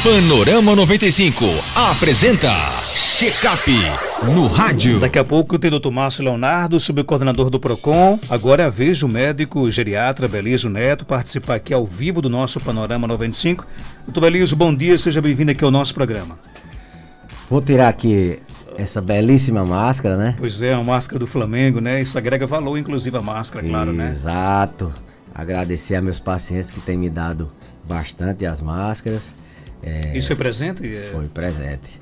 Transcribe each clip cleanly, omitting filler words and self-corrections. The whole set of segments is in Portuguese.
Panorama 95 apresenta Check-up no rádio. Daqui a pouco tem o Dr. Márcio Leonardo, subcoordenador do PROCON. Agora é a vez do médico geriatra Belísio Neto participar aqui ao vivo do nosso Panorama 95. Dr. Belísio, bom dia, seja bem-vindo aqui ao nosso programa. Vou tirar aqui essa belíssima máscara, né? Pois é, a máscara do Flamengo, né? Isso agrega valor, inclusive a máscara, claro, né? Exato. Agradecer a meus pacientes que têm me dado bastante as máscaras. Isso foi presente? Foi presente.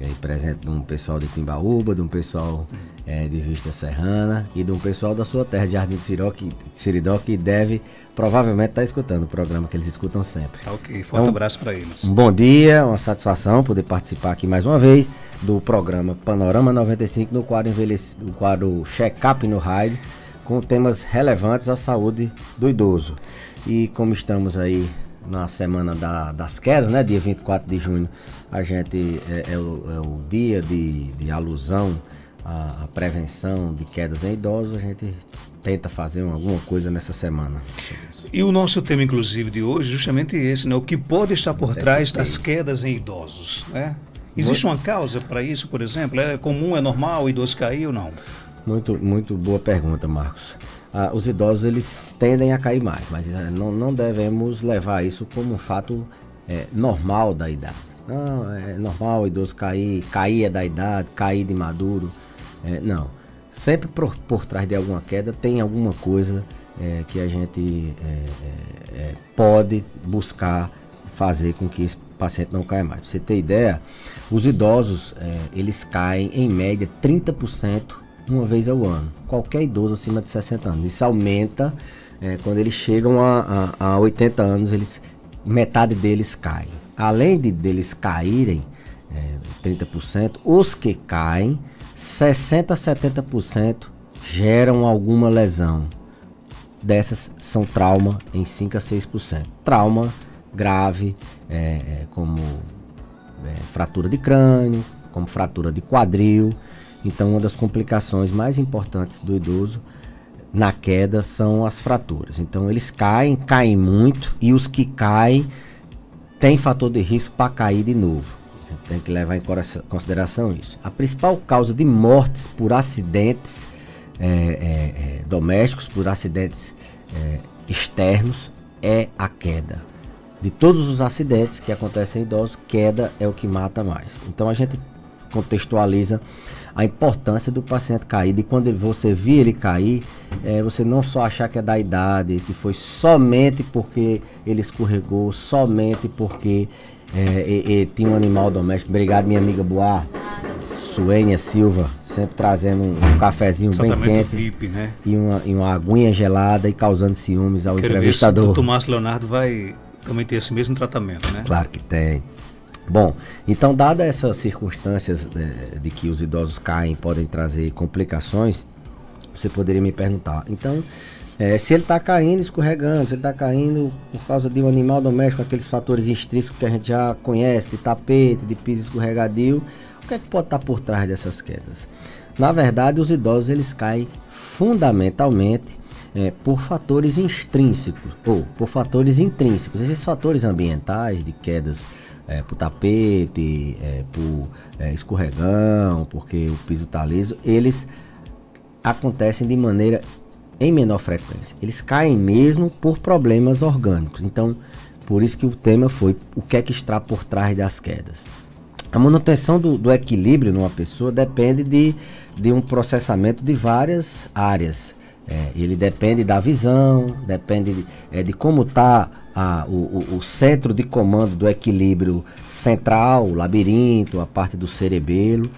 Ganhei presente de um pessoal de Timbaúba, de um pessoal de Vista Serrana e de um pessoal da sua terra, de Jardim de Seridó, que deve provavelmente estar escutando o programa que eles escutam sempre. Tá, ok, forte abraço para eles. Um bom dia, uma satisfação poder participar aqui mais uma vez do programa Panorama 95 no quadro Check-up no rádio, com temas relevantes à saúde do idoso. E como estamos aí na semana das quedas, né? Dia 24 de junho, a gente é o dia de alusão à prevenção de quedas em idosos. A gente tenta fazer alguma coisa nessa semana. E o nosso tema, inclusive, de hoje, justamente esse, né? O que pode estar por trás das quedas em idosos, né? Existe uma causa para isso, por exemplo? É comum, é normal o idoso cair ou não? Muito boa pergunta, Marcos. Os idosos, eles tendem a cair mais, mas não devemos levar isso como um fato normal da idade. Não, é normal o idoso cair é da idade, cair de maduro. Não. Sempre por trás de alguma queda tem alguma coisa que a gente pode buscar fazer com que esse paciente não caia mais. Pra você ter ideia, os idosos, eles caem em média 30% uma vez ao ano. Qualquer idoso acima de 60 anos. Isso aumenta quando eles chegam a 80 anos, metade deles caem. Além deles caírem 30%, os que caem, 60% a 70% geram alguma lesão. Dessas são trauma em 5 a 6%. Trauma grave, como fratura de crânio, como fratura de quadril. Então, uma das complicações mais importantes do idoso na queda são as fraturas. Então, eles caem muito, e os que caem têm fator de risco para cair de novo. A gente tem que levar em consideração isso. A principal causa de mortes por acidentes domésticos, por acidentes externos, é a queda. De todos os acidentes que acontecem em idosos, queda é o que mata mais. Então, a gente contextualiza a importância do paciente cair, e quando você vir ele cair, você não só achar que é da idade, que foi somente porque ele escorregou, somente porque tinha um animal doméstico. Obrigado, minha amiga Boa, Suênia Silva, sempre trazendo um cafezinho bem quente, VIP, né? e uma aguinha gelada e causando ciúmes ao entrevistador. O Dr. Márcio Leonardo vai também ter esse mesmo tratamento, né? Claro que tem. Bom, então, dadas essas circunstâncias de que os idosos caem, podem trazer complicações, você poderia me perguntar, então, se ele está caindo, escorregando, se ele está caindo por causa de um animal doméstico, aqueles fatores extrínsecos que a gente já conhece, de tapete, de piso escorregadio, o que é que pode estar por trás dessas quedas? Na verdade, os idosos, eles caem fundamentalmente por fatores extrínsecos ou por fatores intrínsecos. Esses fatores ambientais de quedas por tapete, por escorregão, porque o piso está liso, eles acontecem de maneira em menor frequência. Eles caem mesmo por problemas orgânicos. Então, por isso que o tema foi o que é que está por trás das quedas. A manutenção do equilíbrio numa pessoa depende de um processamento de várias áreas. Ele depende da visão, depende de como está o centro de comando do equilíbrio central, o labirinto, a parte do cerebelo.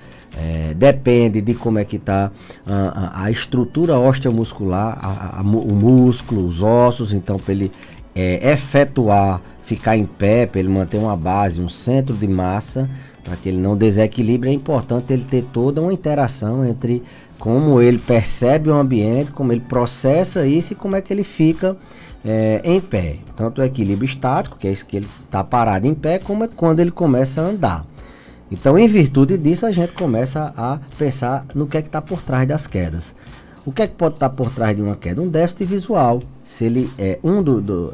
Depende de como é que está a estrutura osteomuscular, o músculo, os ossos. Então, para ele efetuar, ficar em pé, para ele manter uma base, um centro de massa, para que ele não desequilibre, é importante ele ter toda uma interação entre como ele percebe o ambiente, como ele processa isso e como é que ele fica em pé. Tanto o equilíbrio estático, que é isso que ele está parado em pé, como é quando ele começa a andar. Então, em virtude disso, a gente começa a pensar no que é que está por trás das quedas. O que é que pode estar por trás de uma queda? Um déficit visual. se ele é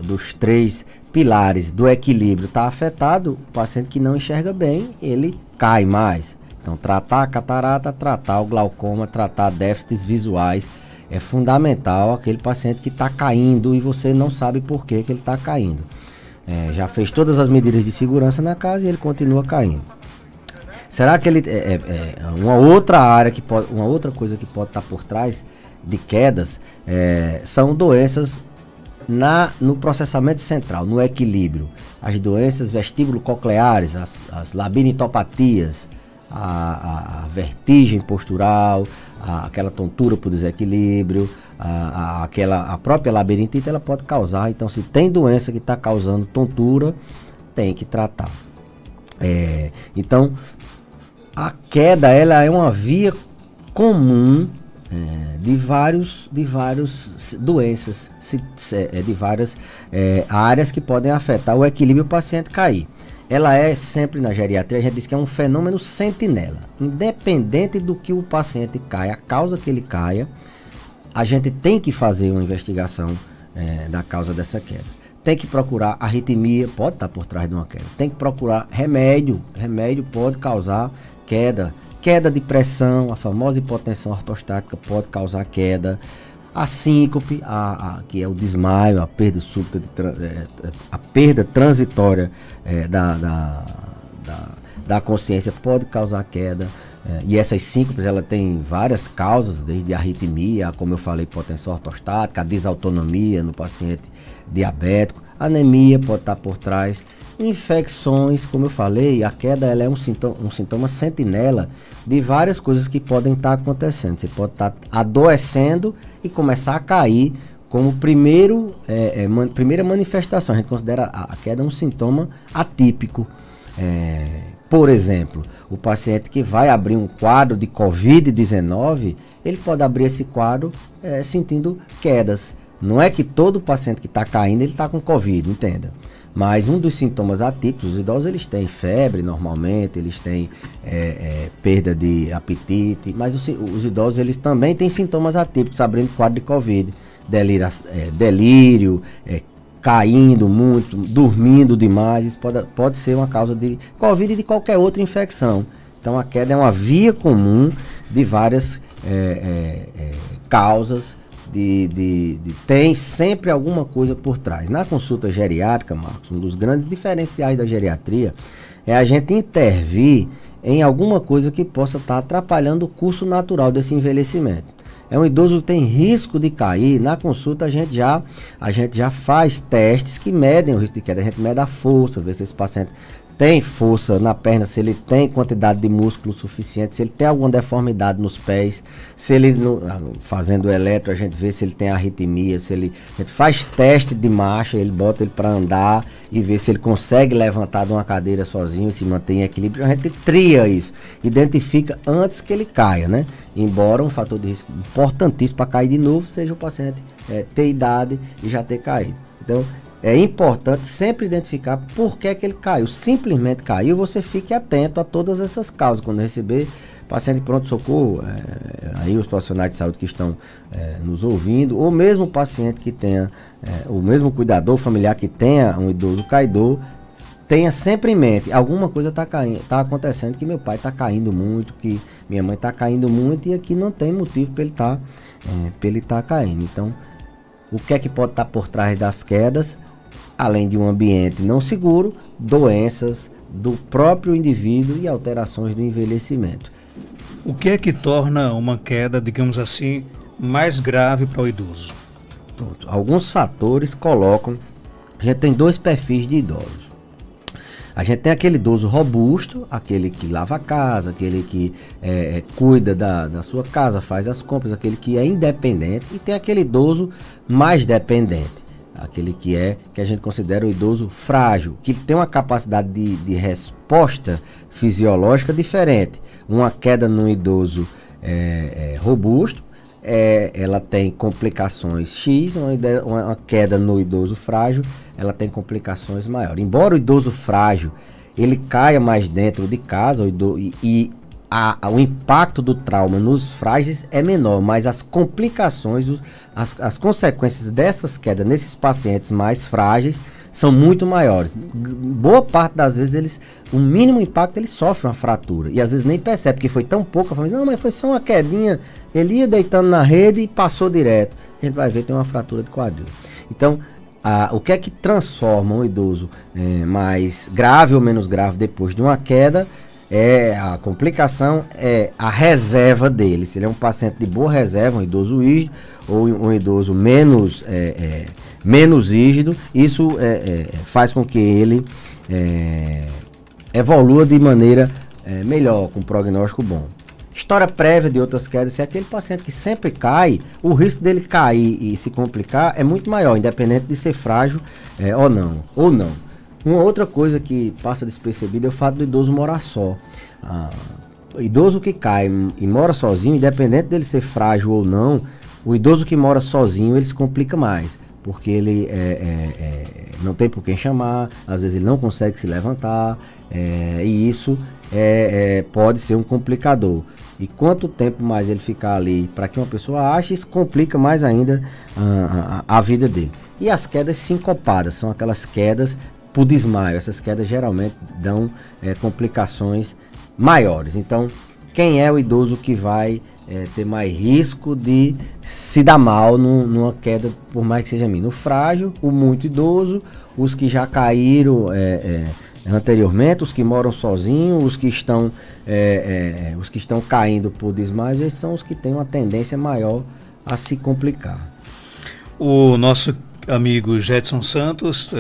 dos 3 pilares do equilíbrio está afetado, o paciente que não enxerga bem, ele cai mais. Então, tratar a catarata, tratar o glaucoma, tratar déficits visuais é fundamental. Aquele paciente que está caindo e você não sabe por que ele está caindo. Já fez todas as medidas de segurança na casa e ele continua caindo. Será que ele uma outra área que pode, uma outra coisa que pode estar por trás de quedas são doenças no processamento central, no equilíbrio. As doenças vestíbulo-cocleares, as labirintopatias, a vertigem postural, aquela tontura por desequilíbrio, a própria labirintite, ela pode causar. Então, se tem doença que está causando tontura, tem que tratar. Então, a queda, ela é uma via comum de várias doenças, de várias áreas que podem afetar o equilíbrio e o paciente cair. Ela é sempre, na geriatria, a gente diz que é um fenômeno sentinela. Independente do que o paciente caia, a causa que ele caia, a gente tem que fazer uma investigação da causa dessa queda. Tem que procurar arritmia, pode estar por trás de uma queda. Tem que procurar remédio pode causar queda. Queda de pressão, a famosa hipotensão ortostática pode causar queda. A síncope, que é o desmaio, a perda súbita, a perda transitória da consciência pode causar queda. E essas síncopes, ela tem várias causas, desde a arritmia, como eu falei, hipotensão ortostática, a desautonomia no paciente diabético, anemia pode estar por trás, infecções, como eu falei, a queda ela é um sintoma sentinela de várias coisas que podem estar acontecendo. Você pode estar adoecendo e começar a cair como primeira manifestação. A gente considera a queda um sintoma atípico. Por exemplo, o paciente que vai abrir um quadro de Covid-19, ele pode abrir esse quadro sentindo quedas. Não é que todo paciente que está caindo, ele está com Covid, entenda. Mas um dos sintomas atípicos, os idosos eles têm febre normalmente, eles têm perda de apetite, mas os idosos eles também têm sintomas atípicos, abrindo quadro de Covid, delírio, caindo muito, dormindo demais, isso pode ser uma causa de Covid e de qualquer outra infecção. Então a queda é uma via comum de várias causas, tem sempre alguma coisa por trás. Na consulta geriátrica, Marcos, um dos grandes diferenciais da geriatria é a gente intervir em alguma coisa que possa estar atrapalhando o curso natural desse envelhecimento. É um idoso que tem risco de cair, na consulta a gente já faz testes que medem o risco de queda. A gente mede a força, vê se esse paciente tem força na perna, se ele tem quantidade de músculo suficiente, se ele tem alguma deformidade nos pés, se ele, fazendo eletro, a gente vê se ele tem arritmia, a gente faz teste de marcha, ele bota ele para andar e vê se ele consegue levantar de uma cadeira sozinho, se mantém em equilíbrio, a gente tria isso, identifica antes que ele caia, né? Embora um fator de risco importantíssimo para cair de novo seja o paciente ter idade e já ter caído. Então, é importante sempre identificar por que ele caiu. Simplesmente caiu, você fique atento a todas essas causas. Quando receber paciente de pronto-socorro, aí os profissionais de saúde que estão nos ouvindo, ou mesmo o paciente que tenha, o mesmo cuidador familiar que tenha um idoso caidor, tenha sempre em mente, alguma coisa está acontecendo, que meu pai está caindo muito, que minha mãe está caindo muito, e aqui não tem motivo para ele estar caindo. Então, o que é que pode estar por trás das quedas? Além de um ambiente não seguro, doenças do próprio indivíduo e alterações do envelhecimento. O que é que torna uma queda, digamos assim, mais grave para o idoso? Pronto. Alguns fatores colocam... A gente tem 2 perfis de idosos. A gente tem aquele idoso robusto, aquele que lava a casa, aquele que cuida da sua casa, faz as compras, aquele que é independente, e tem aquele idoso mais dependente, aquele que a gente considera o idoso frágil, que tem uma capacidade de resposta fisiológica diferente. Uma queda no idoso robusto, ela tem complicações X, uma queda no idoso frágil, ela tem complicações maiores. Embora o idoso frágil ele caia mais dentro de casa, e o impacto do trauma nos frágeis é menor, mas as complicações, as consequências dessas quedas nesses pacientes mais frágeis são muito maiores. Boa parte das vezes o mínimo impacto ele sofre uma fratura e às vezes nem percebe, porque foi tão pouco, a família, não, mas foi só uma quedinha, ele ia deitando na rede e passou direto. A gente vai ver tem uma fratura de quadril. Então, o que é que transforma um idoso mais grave ou menos grave depois de uma queda? A complicação é a reserva dele. Se ele é um paciente de boa reserva, um idoso rígido, ou um idoso menos rígido, isso faz com que ele evolua de maneira melhor, com prognóstico bom. História prévia de outras quedas, se é aquele paciente que sempre cai, o risco dele cair e se complicar é muito maior, independente de ser frágil ou não. Uma outra coisa que passa despercebida é o fato do idoso morar só. O idoso que cai e mora sozinho, independente dele ser frágil ou não, o idoso que mora sozinho, ele se complica mais, porque ele não tem por quem chamar, às vezes ele não consegue se levantar, e isso pode ser um complicador. E quanto tempo mais ele ficar ali para que uma pessoa ache, isso complica mais ainda a vida dele. E as quedas sincopadas, são aquelas quedas por desmaio. Essas quedas geralmente dão complicações maiores. Então, quem é o idoso que vai ter mais risco de se dar mal numa queda, por mais que seja mínima? O frágil, o muito idoso, os que já caíram anteriormente, os que moram sozinhos, os que estão caindo por desmaio, esses são os que têm uma tendência maior a se complicar. O nosso amigo Jetson Santos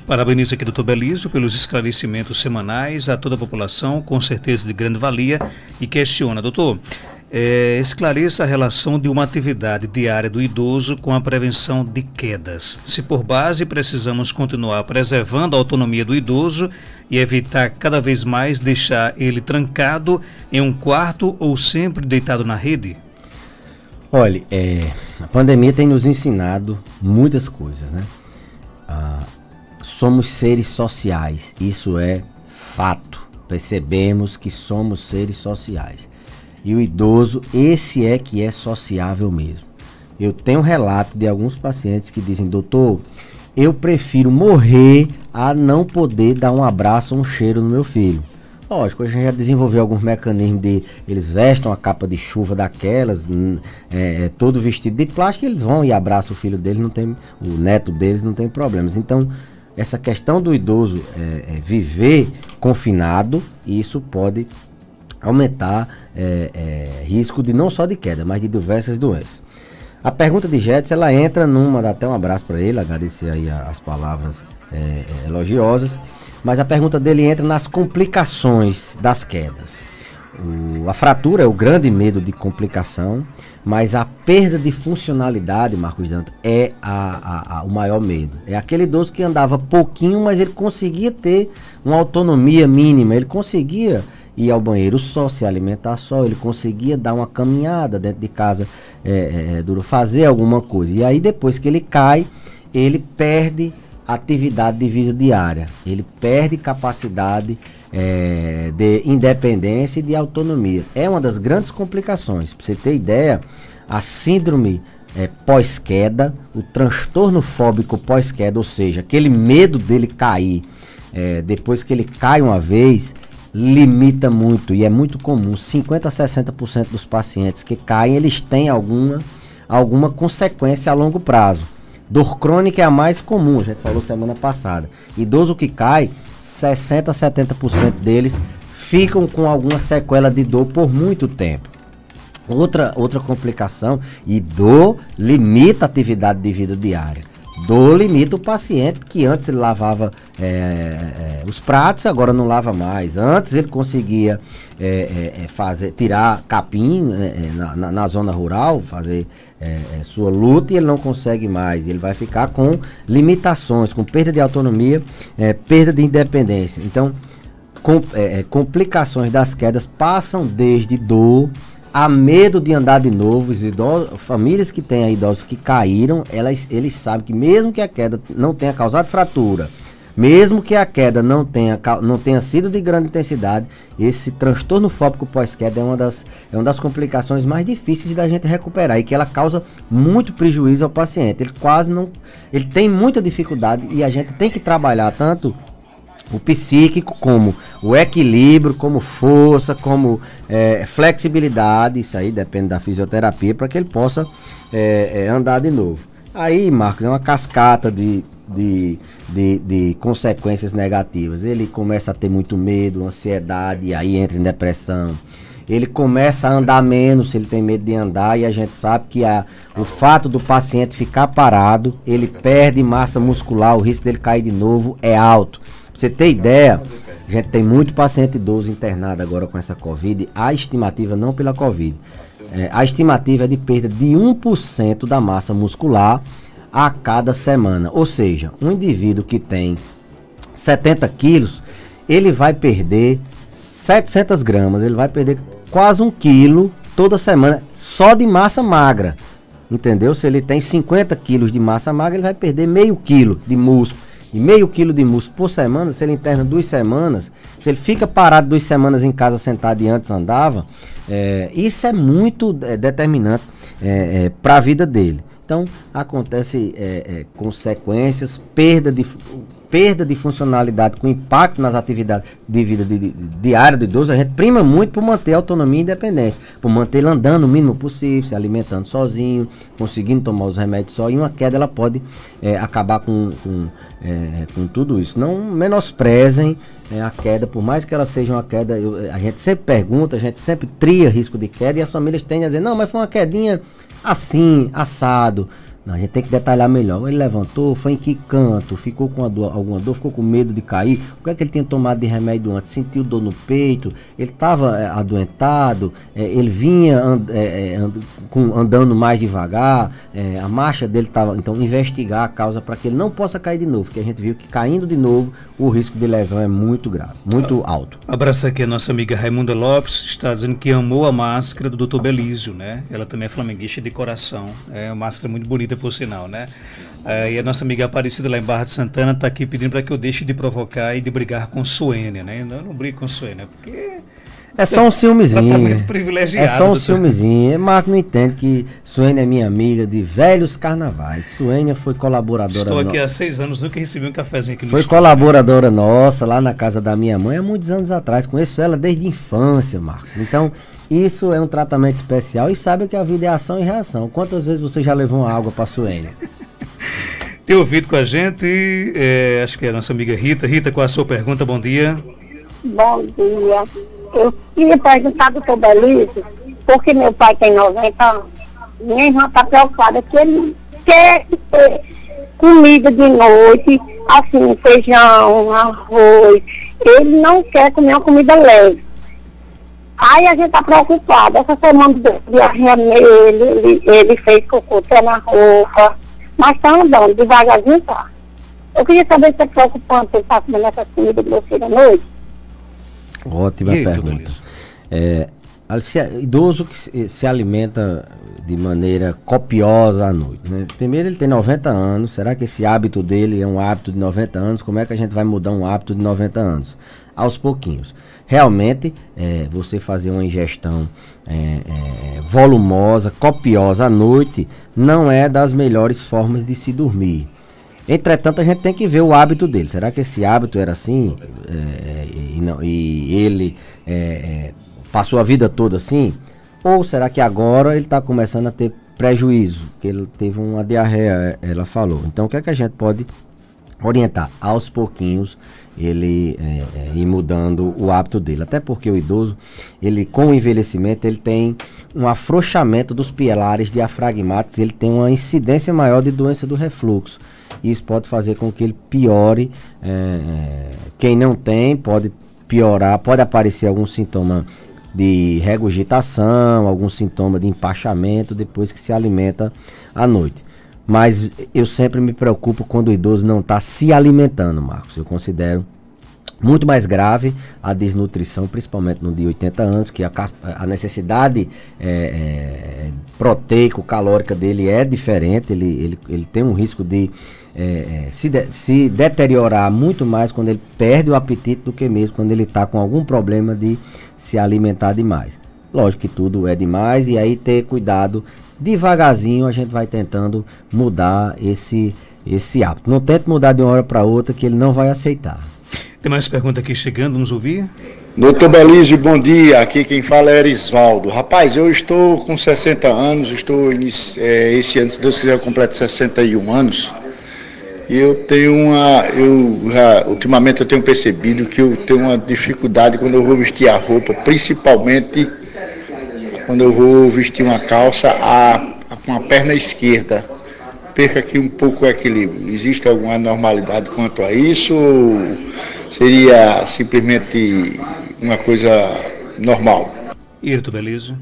parabeniza aqui o Dr. Belísio pelos esclarecimentos semanais a toda a população, com certeza de grande valia, e questiona, doutor, esclareça a relação de uma atividade diária do idoso com a prevenção de quedas. Se por base precisamos continuar preservando a autonomia do idoso e evitar cada vez mais deixar ele trancado em um quarto ou sempre deitado na rede? Olha, a pandemia tem nos ensinado muitas coisas, né? Somos seres sociais, isso é fato. Percebemos que somos seres sociais. E o idoso, esse que é sociável mesmo. Eu tenho relato de alguns pacientes que dizem, doutor, eu prefiro morrer a não poder dar um abraço ou um cheiro no meu filho. Lógico, a gente já desenvolveu alguns mecanismos de... Eles vestem uma capa de chuva daquelas, todo vestido de plástico, eles vão e abraçam o filho deles, o neto deles não tem problemas. Então, essa questão do idoso viver confinado, isso pode aumentar risco de não só de queda, mas de diversas doenças. A pergunta de Jetson, ela entra dá até um abraço para ele, agradecer aí as palavras elogiosas, mas a pergunta dele entra nas complicações das quedas. A fratura é o grande medo de complicação, mas a perda de funcionalidade, Marcos Dantas, é o maior medo. É aquele idoso que andava pouquinho, mas ele conseguia ter uma autonomia mínima, ele conseguia ir ao banheiro só, se alimentar só, ele conseguia dar uma caminhada dentro de casa, fazer alguma coisa. E aí depois que ele cai, ele perde atividade de vida diária, ele perde capacidade de independência e de autonomia. É uma das grandes complicações. Para você ter ideia, a síndrome pós-queda, o transtorno fóbico pós-queda, ou seja, aquele medo dele cair, depois que ele cai uma vez, limita muito, e é muito comum. 50% a 60% dos pacientes que caem, eles têm alguma consequência a longo prazo. Dor crônica é a mais comum, a gente falou semana passada. Idoso que cai, 60% a 70% deles ficam com alguma sequela de dor por muito tempo. Outra complicação, e dor limita a atividade de vida diária. Dor limita o paciente que antes ele lavava os pratos, agora não lava mais. Antes ele conseguia tirar capim na zona rural, fazer sua luta, e ele não consegue mais. Ele vai ficar com limitações, com perda de autonomia, perda de independência. Então, complicações das quedas passam desde dor a medo de andar de novo. Os idosos, famílias que têm idosos que caíram, eles sabem que mesmo que a queda não tenha causado fratura, Mesmo que a queda não tenha sido de grande intensidade, esse transtorno fóbico pós-queda é uma das complicações mais difíceis da gente recuperar e que ela causa muito prejuízo ao paciente. Ele tem muita dificuldade e a gente tem que trabalhar tanto o psíquico, como o equilíbrio, como força, como flexibilidade, isso aí depende da fisioterapia, para que ele possa andar de novo. Aí, Marcos, é uma cascata de consequências negativas. Ele começa a ter muito medo, ansiedade, e aí entra em depressão. Ele começa a andar menos, ele tem medo de andar, e a gente sabe que o fato do paciente ficar parado, ele perde massa muscular, o risco dele cair de novo é alto. Pra você ter ideia, a gente tem muito paciente idoso internado agora com essa Covid, a estimativa não pela Covid, a estimativa é de perda de 1% da massa muscular a cada semana. Ou seja, um indivíduo que tem 70 quilos, ele vai perder 700 gramas, ele vai perder quase 1 quilo toda semana, só de massa magra. Entendeu? Se ele tem 50 quilos de massa magra, ele vai perder meio quilo de músculo. E meio quilo de músculo por semana, se ele interna 2 semanas, se ele fica parado 2 semanas em casa sentado e antes andava, isso é muito determinante para a vida dele. Então, acontece consequências, perda de funcionalidade com impacto nas atividades de vida diária do idoso. A gente prima muito por manter a autonomia e independência, por manter ele andando o mínimo possível, se alimentando sozinho, conseguindo tomar os remédios só, e uma queda ela pode acabar com tudo isso. Não menosprezem a queda, por mais que ela seja uma queda, a gente sempre pergunta, a gente sempre tria risco de queda, e as famílias tendem a dizer, não, mas foi uma quedinha assim, assado. Não, a gente tem que detalhar melhor. Ele levantou, foi em que canto, ficou com alguma dor, ficou com medo de cair, o que é que ele tinha tomado de remédio antes, sentiu dor no peito, ele estava adoentado, ele vinha andando mais devagar, a marcha dele estava, então investigar a causa para que ele não possa cair de novo, porque a gente viu que caindo de novo o risco de lesão é muito grave, muito alto. Abraço aqui a nossa amiga Raimunda Lopes, está dizendo que amou a máscara do Dr. Belísio, né? Ela também é flamenguista de coração, é uma máscara muito bonita por sinal, né? E a nossa amiga Aparecida lá em Barra de Santana está aqui pedindo para que eu deixe de provocar e de brigar com Suênia, né? Eu não brigo com Suênia, porque é só um ciúmezinho. Tratamento privilegiado. É só um ciúmezinho. Marco não entende que Suênia é minha amiga de velhos carnavais. Suênia foi colaboradora. Estou aqui há 6 anos, nunca recebi um cafezinho aqui no Foi colaboradora nossa lá na casa da minha mãe há muitos anos atrás. Conheço ela desde a infância, Marcos. Então, isso é um tratamento especial, e sabe que a vida é ação e reação. Quantas vezes você já levou uma água para Suênia? Tem ouvido com a gente, acho que é a nossa amiga Rita. Rita, qual a sua pergunta? Bom dia. Bom dia. Eu queria perguntar do Dr. Belísio, porque meu pai tem 90 anos. Minha irmã está preocupada que ele quer ter comida de noite, assim, feijão, arroz. Ele não quer comer uma comida leve. Aí a gente tá preocupado. Essa semana de diarreia nele, ele fez cocô até na roupa, mas tá andando, devagarzinho tá. Eu queria saber se é preocupante ele tá comendo essa comida grosseira à noite. Ótima pergunta. Idoso que se alimenta de maneira copiosa à noite, né? Primeiro, ele tem 90 anos. Será que esse hábito dele é um hábito de 90 anos? Como é que a gente vai mudar um hábito de 90 anos? Aos pouquinhos. Realmente, você fazer uma ingestão volumosa, copiosa à noite, não é das melhores formas de se dormir. Entretanto, a gente tem que ver o hábito dele. Será que esse hábito era assim? E ele passou a vida toda assim? Ou será que agora ele está começando a ter prejuízo? Que ele teve uma diarreia, ela falou. Então, o que é que a gente pode orientar? Aos pouquinhos, ele ir mudando o hábito dele. Até porque o idoso, ele com o envelhecimento, ele tem um afrouxamento dos pilares diafragmáticos, ele tem uma incidência maior de doença do refluxo. Isso pode fazer com que ele piore. Quem não tem pode piorar, pode aparecer algum sintoma de regurgitação, algum sintoma de empachamento depois que se alimenta à noite. Mas eu sempre me preocupo quando o idoso não está se alimentando, Marcos. Eu considero Muito mais grave a desnutrição, principalmente no de 80 anos, que a necessidade proteico-calórica dele é diferente, ele tem um risco de se deteriorar muito mais quando ele perde o apetite do que mesmo quando ele está com algum problema de se alimentar demais. Lógico que tudo é demais, e aí ter cuidado, devagarzinho a gente vai tentando mudar esse hábito. Não tente mudar de uma hora para outra, que ele não vai aceitar. Tem mais pergunta aqui chegando, vamos ouvir? Doutor Belísio, bom dia. Aqui quem fala é Erisvaldo. Rapaz, eu estou com 60 anos, esse ano, se Deus quiser, eu completo 61 anos. E eu tenho ultimamente eu tenho percebido que eu tenho uma dificuldade quando eu vou vestir a roupa, principalmente quando eu vou vestir uma calça com a perna esquerda. Perca aqui um pouco o equilíbrio. Existe alguma anormalidade quanto a isso? Ou seria simplesmente uma coisa normal? Irto Belísio.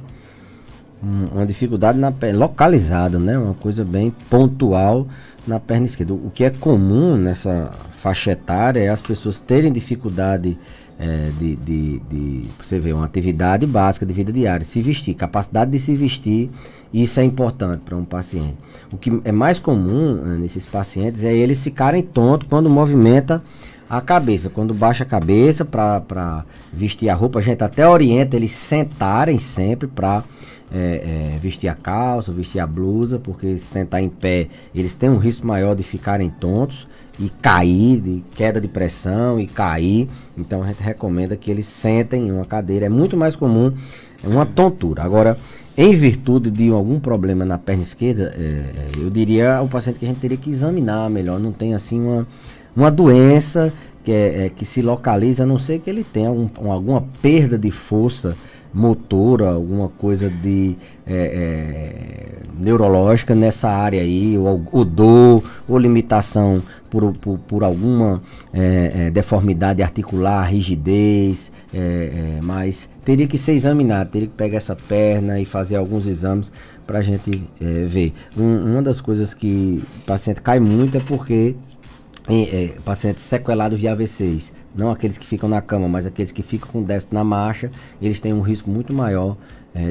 Uma dificuldade na perna, localizada, né? Uma coisa bem pontual na perna esquerda. O que é comum nessa faixa etária é as pessoas terem dificuldade de você ver, uma atividade básica de vida diária, se vestir, capacidade de se vestir. Isso é importante para um paciente. O que é mais comum nesses pacientes é eles ficarem tontos quando movimenta a cabeça. Quando baixa a cabeça para vestir a roupa, a gente até orienta eles sentarem sempre para vestir a calça, vestir a blusa, porque se tentar em pé, eles têm um risco maior de ficarem tontos e cair, de queda de pressão e cair. Então a gente recomenda que eles sentem em uma cadeira. É muito mais comum uma tontura. Agora, em virtude de algum problema na perna esquerda, eu diria ao paciente que a gente teria que examinar melhor. Não tem assim uma doença que se localiza, a não ser que ele tenha alguma perda de força motora, alguma coisa de neurológica nessa área aí, ou dor, ou limitação por alguma deformidade articular, rigidez, mas teria que ser examinado, teria que pegar essa perna e fazer alguns exames para a gente ver. Uma das coisas que o paciente cai muito é porque pacientes sequelados de AVCs, não aqueles que ficam na cama, mas aqueles que ficam com déficit na marcha, eles têm um risco muito maior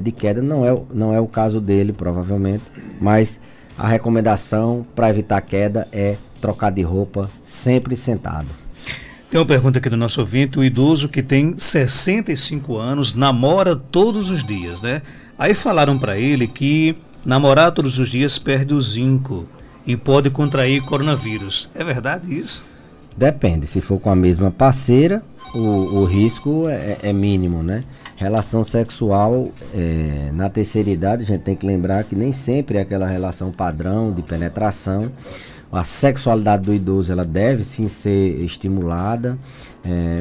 de queda. Não é o caso dele, provavelmente, mas a recomendação para evitar queda é trocar de roupa sempre sentado. Tem uma pergunta aqui do nosso ouvinte: o idoso que tem 65 anos namora todos os dias, né? Aí falaram para ele que namorar todos os dias perde o zinco e pode contrair coronavírus. É verdade isso? Depende, se for com a mesma parceira, o risco é mínimo, né? Relação sexual na terceira idade, a gente tem que lembrar que nem sempre é aquela relação padrão de penetração. A sexualidade do idoso, ela deve sim ser estimulada,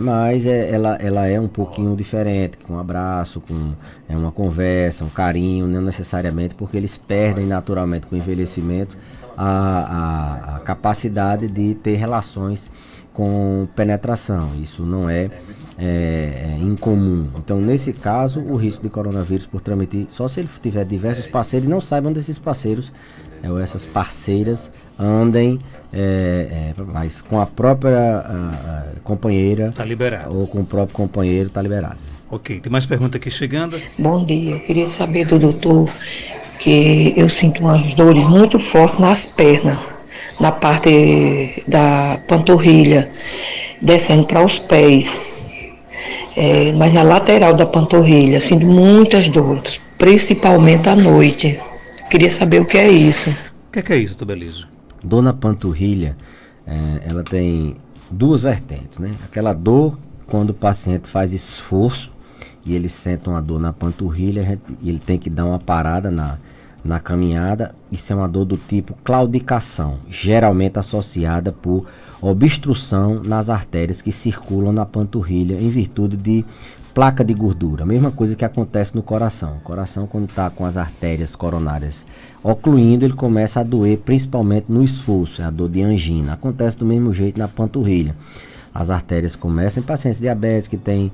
mas ela é um pouquinho diferente, com um abraço, com uma conversa, um carinho, não necessariamente, porque eles perdem naturalmente com o envelhecimento a capacidade de ter relações com penetração. Isso não é incomum. Então, nesse caso, o risco de coronavírus por transmitir, só se ele tiver diversos parceiros e não saibam desses parceiros, ou essas parceiras andem, mas com a própria companheira, tá liberado, ou com o próprio companheiro, está liberado. Ok, tem mais pergunta aqui chegando. Bom dia, eu queria saber do doutor que eu sinto umas dores muito fortes nas pernas, na parte da panturrilha, descendo para os pés, mas na lateral da panturrilha, sinto muitas dores, principalmente à noite. Queria saber o que é isso. O que é isso, doutor Belísio? Dor na panturrilha, ela tem duas vertentes, né? Aquela dor quando o paciente faz esforço e ele sente uma dor na panturrilha, ele tem que dar uma parada na caminhada. Isso é uma dor do tipo claudicação, geralmente associada por obstrução nas artérias que circulam na panturrilha em virtude de placa de gordura. Mesma coisa que acontece no coração. O coração, quando está com as artérias coronárias ocluindo, ele começa a doer, principalmente no esforço, é a dor de angina. Acontece do mesmo jeito na panturrilha. As artérias começam em pacientes diabéticos que têm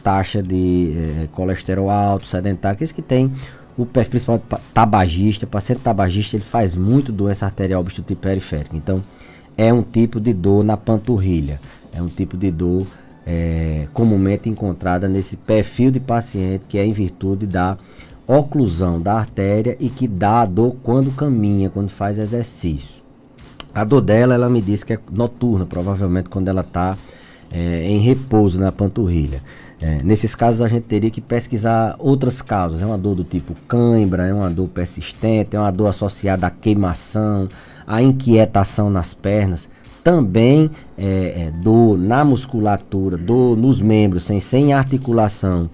taxa de colesterol alto, sedentário, aqueles que têm o perfil principal tabagista. O paciente tabagista, ele faz muito doença arterial obstrutiva periférica. Então, é um tipo de dor na panturrilha. É um tipo de dor comumente encontrada nesse perfil de paciente que é em virtude da oclusão da artéria e que dá a dor quando caminha, quando faz exercício. A dor dela, ela me disse que é noturna, provavelmente quando ela está em repouso na panturrilha. Nesses casos a gente teria que pesquisar outras causas. É uma dor do tipo cãibra, é uma dor persistente, é uma dor associada à queimação, à inquietação nas pernas. Também dor na musculatura, dor nos membros, sem articulação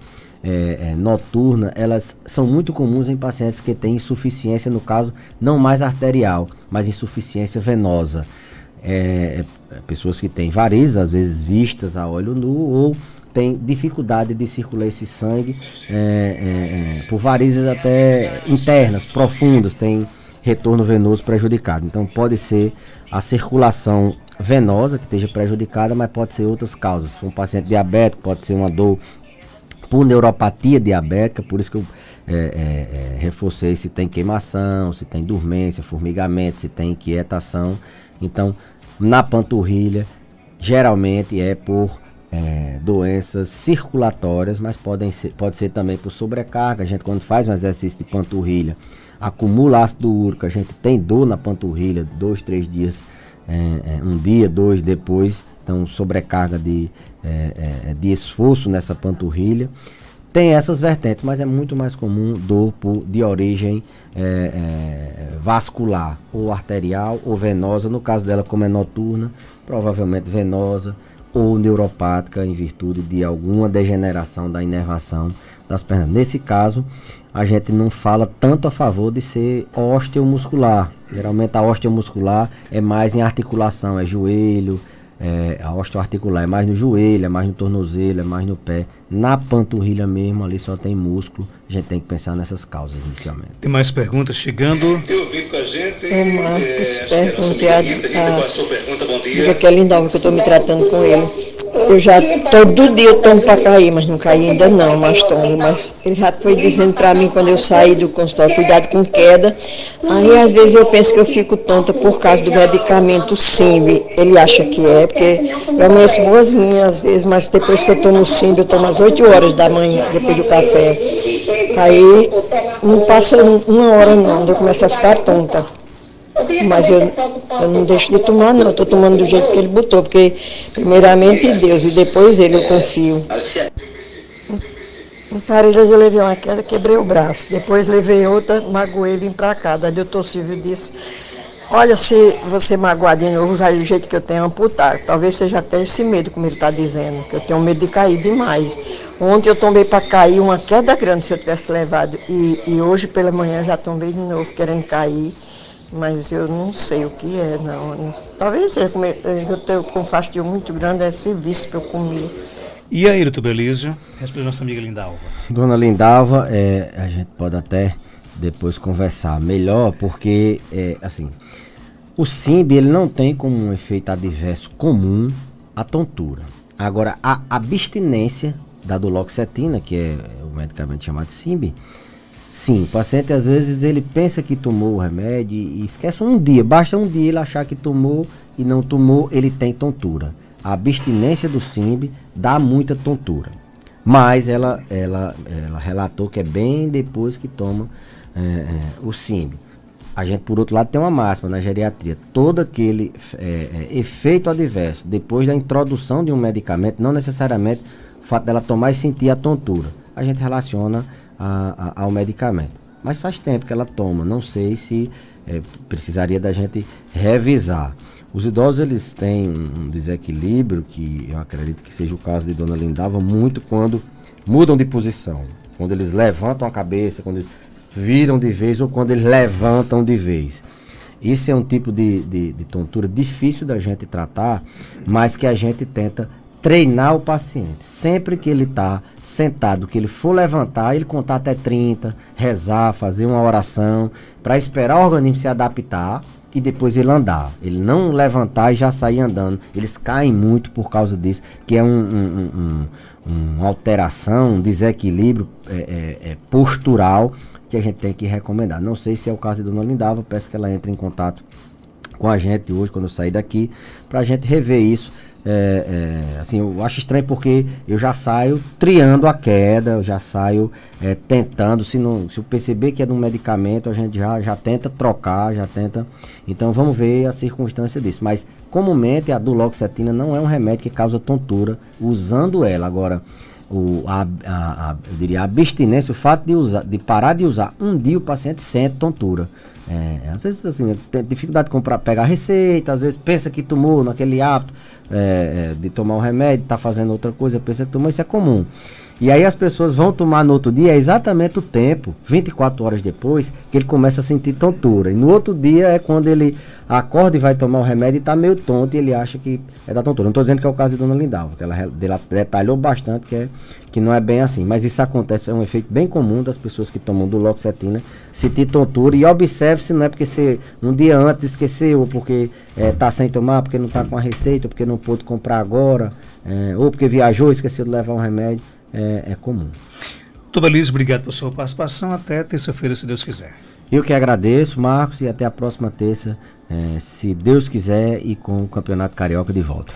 noturna, elas são muito comuns em pacientes que têm insuficiência, no caso, não mais arterial, mas insuficiência venosa. Pessoas que têm varizes, às vezes vistas a olho nu, ou têm dificuldade de circular esse sangue por varizes até internas, profundas, tem retorno venoso prejudicado. Então pode ser a circulação venosa que esteja prejudicada, mas pode ser outras causas. Se for um paciente diabético, pode ser uma dor por neuropatia diabética, por isso que eu reforcei se tem queimação, se tem dormência, formigamento, se tem inquietação. Então, na panturrilha, geralmente é por doenças circulatórias, mas pode ser também por sobrecarga. A gente, quando faz um exercício de panturrilha, acumula ácido úrico, a gente tem dor na panturrilha 2, 3 dias, um dia, 2 depois, então sobrecarga de esforço nessa panturrilha. Tem essas vertentes, mas é muito mais comum dor de origem vascular, ou arterial ou venosa. No caso dela, como é noturna, provavelmente venosa ou neuropática em virtude de alguma degeneração da inervação das pernas. Nesse caso, a gente não fala tanto a favor de ser osteomuscular. Geralmente a osteomuscular é mais em articulação, é joelho, a osteoarticular é mais no joelho, é mais no tornozelo, é mais no pé. Na panturrilha mesmo, ali só tem músculo. A gente tem que pensar nessas causas inicialmente. Tem mais perguntas chegando. O Marcos pergunta que é Lindalva, que eu estou me tratando com ele. Eu já, todo dia eu tomo para cair, mas não caí ainda não, mas tomo. Mas ele já foi dizendo para mim, quando eu saí do consultório, cuidado com queda. Aí às vezes eu penso que eu fico tonta por causa do medicamento Simbi. Ele acha que porque eu amanheço boazinha às vezes, mas depois que eu tomo o Simbi, eu tomo às 8 horas da manhã, depois do café. Aí não passa uma hora não, eu começo a ficar tonta. Mas eu não deixo de tomar não, eu estou tomando do jeito que ele botou, porque primeiramente Deus e depois ele, eu confio. Em Parelhas eu levei uma queda, quebrei o braço, depois levei outra, magoei, vim para cá. Daí o doutor Silvio disse, olha, se você magoar de novo, vai do jeito que eu tenho amputar. Talvez seja até esse medo, como ele está dizendo, que eu tenho medo de cair demais. Ontem eu tombei para cair, uma queda grande se eu tivesse levado, e hoje pela manhã já tombei de novo, querendo cair. Mas eu não sei o que é, não. Talvez seja eu tenho um fastio muito grande, esse vício que eu comi. E aí, doutor Belísio? Responde a nossa amiga Lindalva. Dona Lindalva, a gente pode até depois conversar melhor, porque, assim, o Simbi, ele não tem como um efeito adverso comum a tontura. Agora, a abstinência da duloxetina, que é o medicamento chamado Simbi, sim, o paciente às vezes ele pensa que tomou o remédio e esquece um dia, basta um dia ele achar que tomou e não tomou, ele tem tontura. A abstinência do Simbi dá muita tontura, mas ela relatou que é bem depois que toma o Simbi. A gente, por outro lado, tem uma máxima na geriatria, todo aquele efeito adverso depois da introdução de um medicamento, não necessariamente o fato dela tomar e sentir a tontura, a gente relaciona ao medicamento, mas faz tempo que ela toma, não sei se precisaria da gente revisar. Os idosos, eles têm um desequilíbrio, que eu acredito que seja o caso de Dona Lindalva, muito quando mudam de posição, quando eles levantam a cabeça, quando eles viram de vez ou quando eles levantam de vez. Isso é um tipo de tontura difícil da gente tratar, mas que a gente tenta treinar o paciente. Sempre que ele está sentado, que ele for levantar, ele contar até 30, rezar, fazer uma oração, para esperar o organismo se adaptar e depois ele andar. Ele não levantar e já sair andando. Eles caem muito por causa disso, que é uma alteração, um desequilíbrio postural que a gente tem que recomendar. Não sei se é o caso de Dona Lindalva, peço que ela entre em contato com a gente hoje, quando eu sair daqui, para a gente rever isso, assim, eu acho estranho porque eu já saio triando a queda, eu já saio tentando, se eu perceber que é de um medicamento, a gente já tenta trocar, já tenta. Então vamos ver a circunstância disso. Mas comumente a duloxetina não é um remédio que causa tontura usando ela. Agora, eu diria a abstinência, o fato de parar de usar um dia, o paciente sente tontura. Às vezes assim, tem dificuldade de pegar receita, às vezes pensa que tomou naquele hábito de tomar um remédio, está fazendo outra coisa, pensa que tomou, isso é comum. E aí as pessoas vão tomar no outro dia, é exatamente o tempo, 24 horas depois, que ele começa a sentir tontura. E no outro dia é quando ele acorda e vai tomar o remédio e está meio tonto e ele acha que é da tontura. Não estou dizendo que é o caso de Dona Lindalva, que ela detalhou bastante que não é bem assim. Mas isso acontece, é um efeito bem comum das pessoas que tomam duloxetina, sentir tontura. E observe se não é porque você um dia antes esqueceu, ou porque está sem tomar, porque não está com a receita, ou porque não pôde comprar agora, ou porque viajou e esqueceu de levar um remédio. É comum. Doutor Belísio, obrigado pela sua participação. Até terça-feira, se Deus quiser. Eu que agradeço, Marcos, e até a próxima terça, se Deus quiser, e com o Campeonato Carioca de volta.